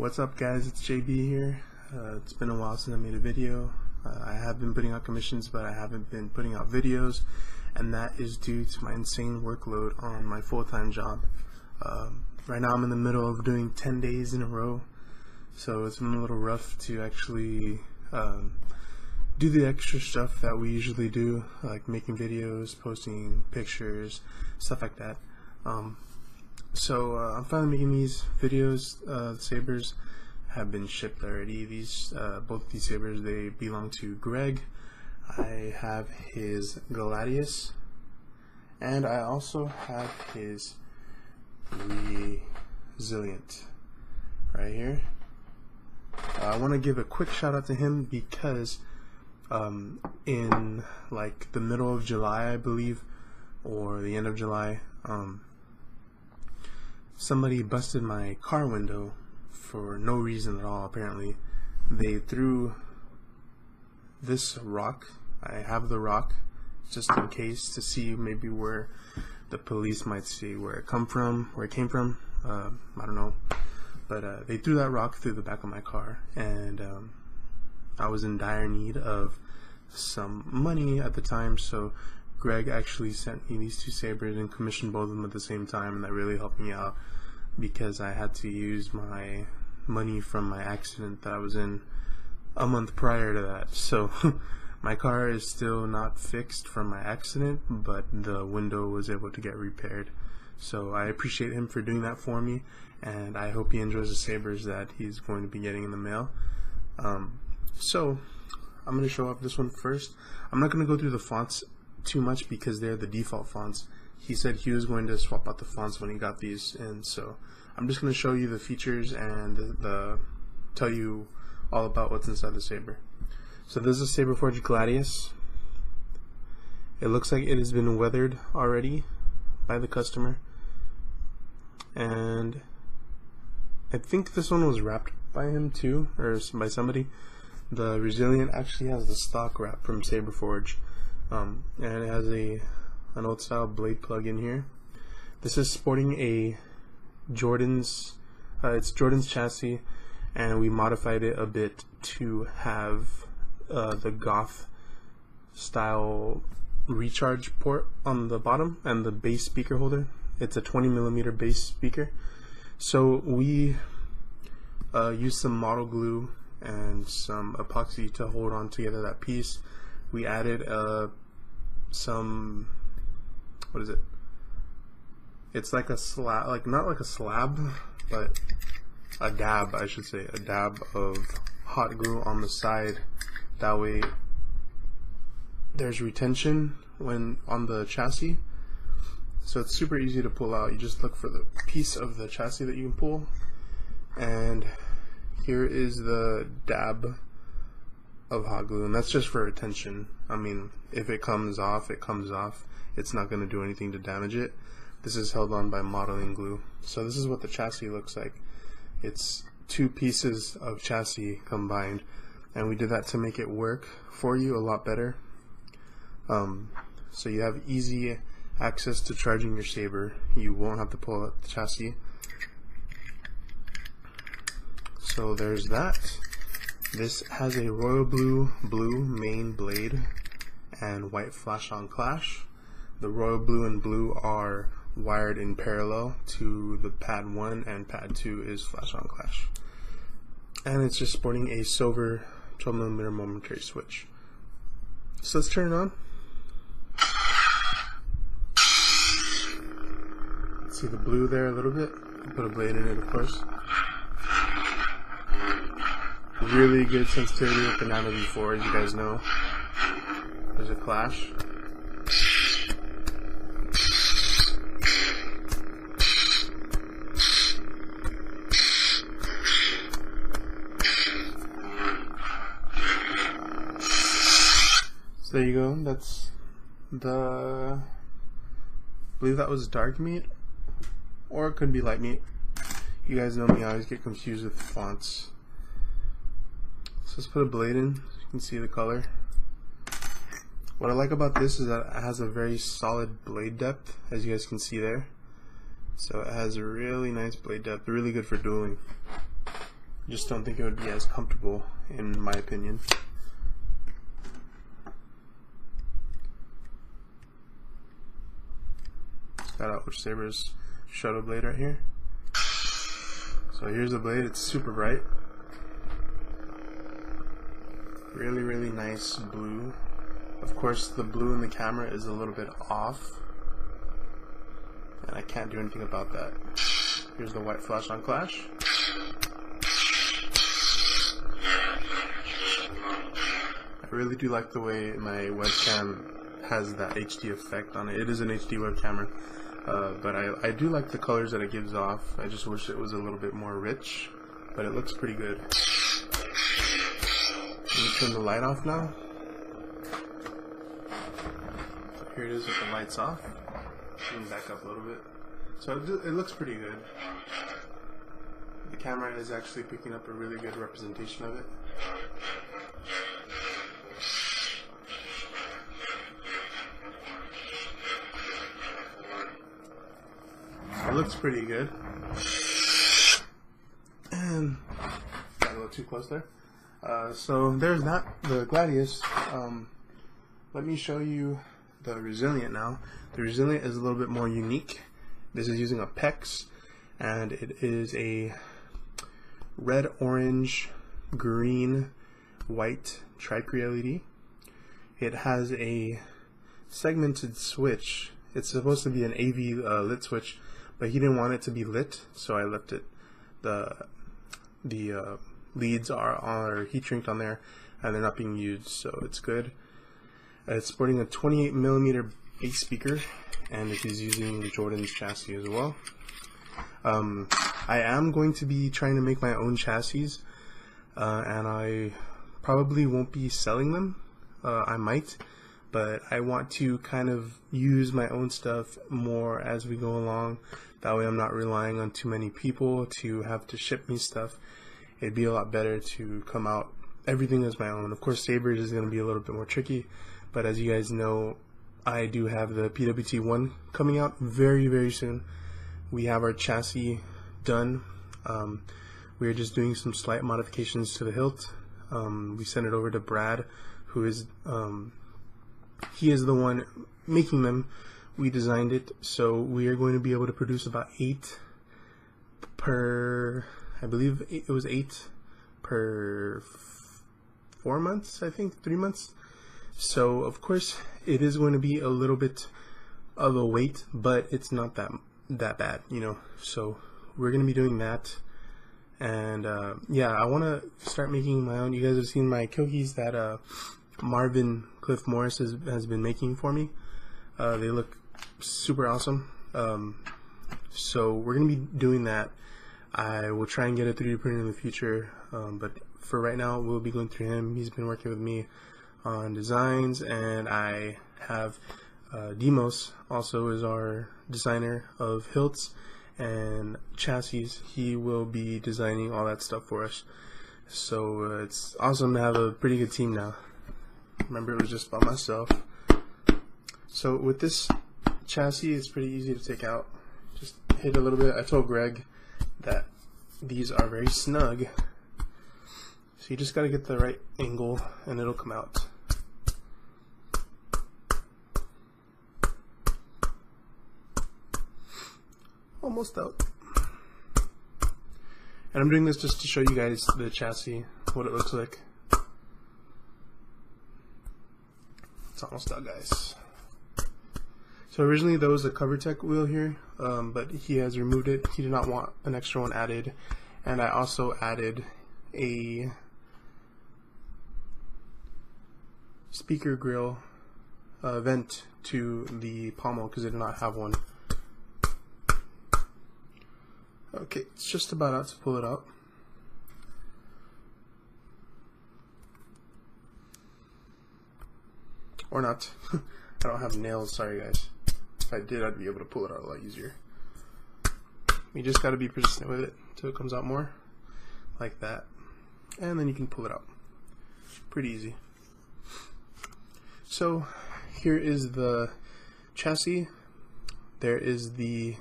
What's up guys, it's JB here. It's been a while since I made a video. I have been putting out commissions, but I haven't been putting out videos, and that is due to my insane workload on my full-time job. Right now I'm in the middle of doing 10 days in a row, so it's been a little rough to actually do the extra stuff that we usually do, like making videos, posting pictures, stuff like that. So I'm finally making these videos. The sabers have been shipped already. These both these sabers, they belong to Greg. I have his Gladius, and I also have his Resilient right here. I want to give a quick shout out to him because in like the middle of July, I believe, or the end of July, somebody busted my car window for no reason at all. Apparently they threw this rock. I have the rock just in case, to see maybe where the police might see where it came from. I don't know, but they threw that rock through the back of my car, and I was in dire need of some money at the time, so Greg actually sent me these two sabers and commissioned both of them at the same time, and that really helped me out because I had to use my money from my accident that I was in a month prior to that. So my car is still not fixed from my accident, but the window was able to get repaired. So I appreciate him for doing that for me, and I hope he enjoys the sabers that he's going to be getting in the mail. So I'm going to show off this one first. I'm not going to go through the fonts too much because they're the default fonts. He said he was going to swap out the fonts when he got these in, so I'm just going to show you the features and tell you all about what's inside the saber. So this is SaberForge Gladius. It looks like it has been weathered already by the customer, and I think this one was wrapped by him too, or by somebody. The Resilient actually has the stock wrap from SaberForge, and it has an old style blade plug in here. This is sporting a Jordan's it's Jordan's chassis, and we modified it a bit to have the Goth style recharge port on the bottom and the bass speaker holder. It's a 20mm bass speaker. So we used some model glue and some epoxy to hold on together that piece. We added some, what is it? It's like a slab, like not like a slab, but a dab, I should say, a dab of hot glue on the side. That way there's retention when on the chassis, so it's super easy to pull out. You just look for the piece of the chassis that you can pull, and here is the dab of hot glue, and that's just for retention. I mean, if it comes off, it comes off. It's not going to do anything to damage it. This is held on by modeling glue. So this is what the chassis looks like. It's two pieces of chassis combined, and we did that to make it work for you a lot better. So you have easy access to charging your saber. You won't have to pull out the chassis. So there's that. This has a royal blue main blade and white flash on clash. The royal blue and blue are wired in parallel to the pad 1, and pad 2 is flash on clash. And it's just sporting a silver 12mm momentary switch. So let's turn it on. See the blue there a little bit. Put a blade in it, of course. Really good sensitivity with the NBv4, as you guys know. There's a clash. So there you go. That's the, I believe that was dark meat, or it could be light meat. You guys know me, I always get confused with fonts. So let's put a blade in so you can see the color. What I like about this is that it has a very solid blade depth, as you guys can see there. So it has a really nice blade depth, really good for dueling. Just don't think it would be as comfortable, in my opinion. Shout out which Sabers shuttle blade right here. So here's the blade. It's super bright. Really, really nice blue. Of course, the blue in the camera is a little bit off, and I can't do anything about that. Here's the white flash on Clash. I really do like the way my webcam has that HD effect on it. It is an HD web camera, but I do like the colors that it gives off. I just wish it was a little bit more rich, but it looks pretty good. Let me turn the light off now. So here it is with the lights off. Let me back up a little bit. So it looks pretty good. The camera is actually picking up a really good representation of it. It looks pretty good. And got a little too close there. So there's that, the Gladius. Let me show you the Resilient now. The Resilient is a little bit more unique. This is using a PEX, and it is a red, orange, green, white Tri-Cree LED. It has a segmented switch. It's supposed to be an AV lit switch, but he didn't want it to be lit, so I left it. The leads are heat shrink on there, and they're not being used, so it's good. It's sporting a 28mm bass speaker, and it is using Jordan's chassis as well. I am going to be trying to make my own chassis, and I probably won't be selling them. I might, but I want to kind of use my own stuff more as we go along. That way I'm not relying on too many people to have to ship me stuff. It'd be a lot better to come out everything as my own. Of course, Sabers is going to be a little bit more tricky, but as you guys know, I do have the PWT-1 coming out very, very soon. We have our chassis done. We're just doing some slight modifications to the hilt. We sent it over to Brad, who is he is the one making them. We designed it, so we are going to be able to produce about 8 per, I believe it was 8 per 4 months, I think, 3 months. So of course it is going to be a little bit of a wait, but it's not that bad, you know. So we're going to be doing that, and yeah, I want to start making my own. You guys have seen my cookies that Marvin Cliff Morris has been making for me. They look super awesome. So we're going to be doing that. I will try and get a 3D printer in the future, but for right now we'll be going through him. He's been working with me on designs, and I have Demos also is our designer of hilts and chassis. He will be designing all that stuff for us. So it's awesome to have a pretty good team now. Remember, it was just by myself. So with this chassis, it's pretty easy to take out. Just hit a little bit. I told Greg that these are very snug, so you just got to get the right angle and it'll come out. Almost out. And I'm doing this just to show you guys the chassis, what it looks like. It's almost out, guys. So originally there was a CoverTech wheel here, but he has removed it. He did not want an extra one added. And I also added a speaker grill vent to the pommel because I did not have one. Okay, it's just about out to pull it out. Or not. I don't have nails, sorry guys. If I did, I'd be able to pull it out a lot easier. You just gotta be persistent with it until it comes out more. Like that. And then you can pull it out. Pretty easy. So, here is the chassis. There is the...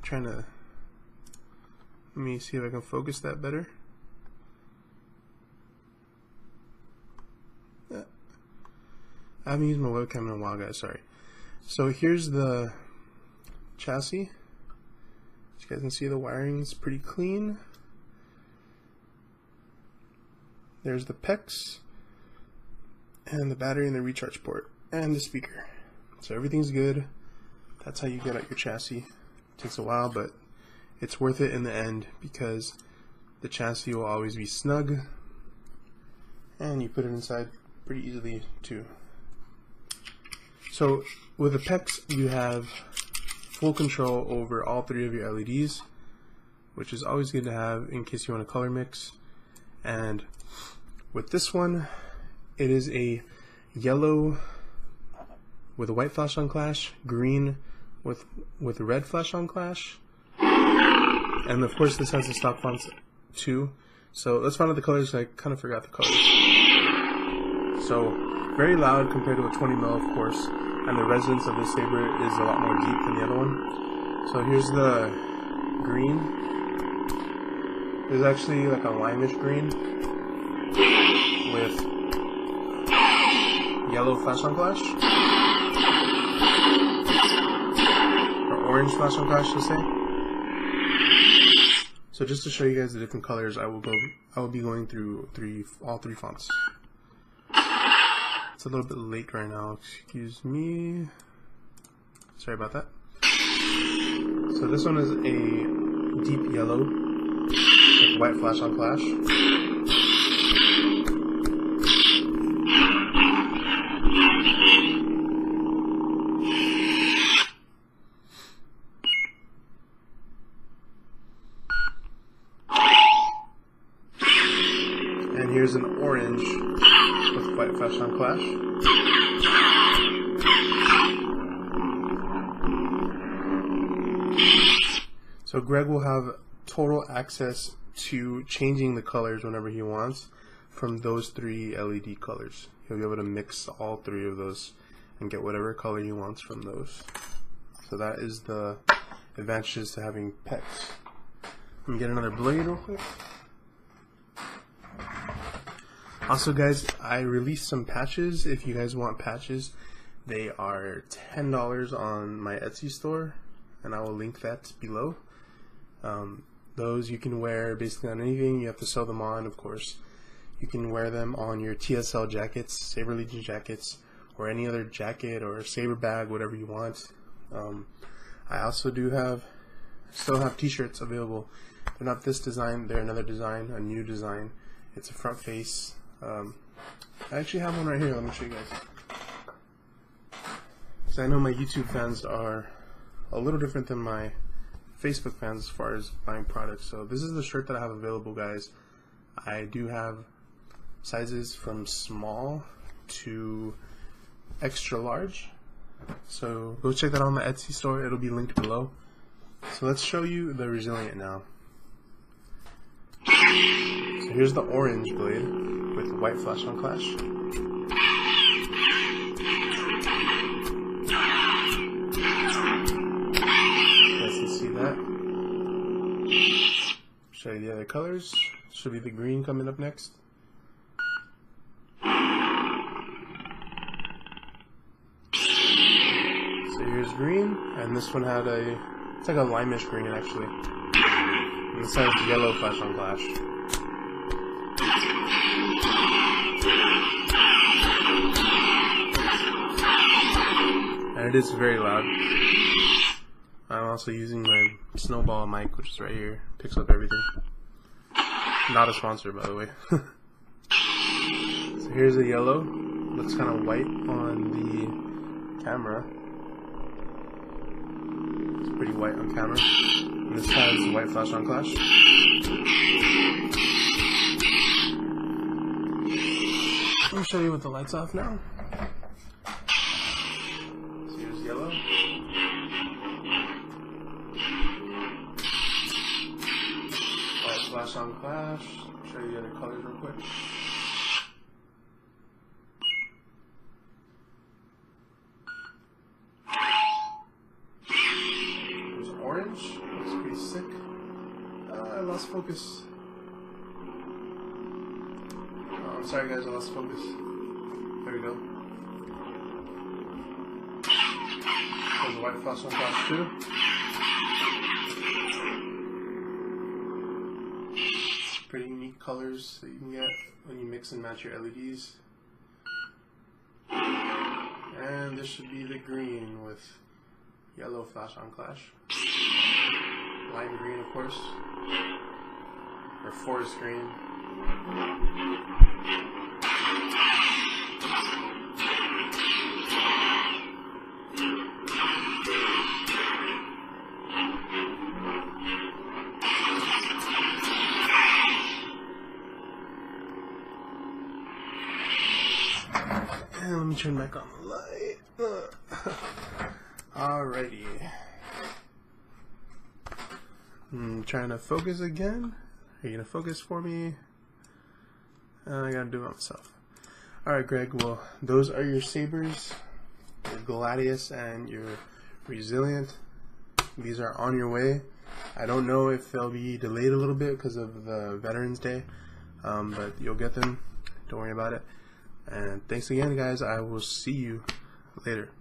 trying to Let me see if I can focus that better. I haven't used my webcam in a while, guys, sorry. So here's the chassis. As you guys can see, the wiring is pretty clean. There's the pecs, and the battery and the recharge port, and the speaker. So everything's good. That's how you get out your chassis. It takes a while, but it's worth it in the end because the chassis will always be snug, and you put it inside pretty easily too. So with the pecs, you have full control over all three of your LEDs, which is always good to have in case you want to color mix. And with this one, it is a yellow with a white flash on clash, green with a red flash on clash, and of course this has the stock fonts too. So let's find out the colors. I kind of forgot the colors. So very loud compared to a 20mm, of course, and the resonance of this saber is a lot more deep than the other one. So here's the green. It's actually like a limeish green with yellow flash on clash, or orange flash on clash, to say. So just to show you guys the different colors, I will be going through all three fonts. It's a little bit late right now, excuse me. Sorry about that. So this one is a deep yellow with white flash on clash. And here's an orange with white flash on clash. So Greg will have total access to changing the colors whenever he wants from those three LED colors. He'll be able to mix all three of those and get whatever color he wants from those. So that is the advantages to having pecs. Let me get another blade real quick. Also guys, I released some patches. If you guys want patches, they are $10 on my Etsy store, and I will link that below. Those you can wear basically on anything. You have to sew them on, of course. You can wear them on your TSL jackets, Saber Legion jackets, or any other jacket or saber bag, whatever you want. I also still have t-shirts available. They're not this design, they're another design, a new design. It's a front face. I actually have one right here. Let me show you guys. So I know my YouTube fans are a little different than my Facebook fans as far as buying products. So this is the shirt that I have available, guys. I do have sizes from small to extra large. So go check that out on the Etsy store. It'll be linked below. So let's show you the Resilient now. So here's the orange blade with white flash on clash. That. Show you the other colors. Should be the green coming up next. So here's green, and this one had it's like a limeish green actually. And this has yellow flash on clash. And it is very loud. I'm also using my Snowball mic, which is right here. Picks up everything. Not a sponsor, by the way. So here's the yellow. Looks kind of white on the camera. It's pretty white on camera. And this has white flash on clash. Let me show you with the lights off now. So here's yellow. Flash on clash. Show you the other colors real quick. There's orange. Looks pretty sick. I lost lost focus. Oh, I'm sorry guys, I lost focus. There we go. There's a white flash on flash too. Pretty unique colors that you can get when you mix and match your LEDs. And this should be the green with yellow flash on clash. Lime green, of course. Or forest green. And let me turn back on the light. Alrighty. I'm trying to focus again. Are you gonna focus for me? I gotta do it myself. Alright, Greg, well, those are your sabers, your Gladius and your Resilient. These are on your way. I don't know if they'll be delayed a little bit because of the Veterans Day, but you'll get them. Don't worry about it. And thanks again, guys. I will see you later.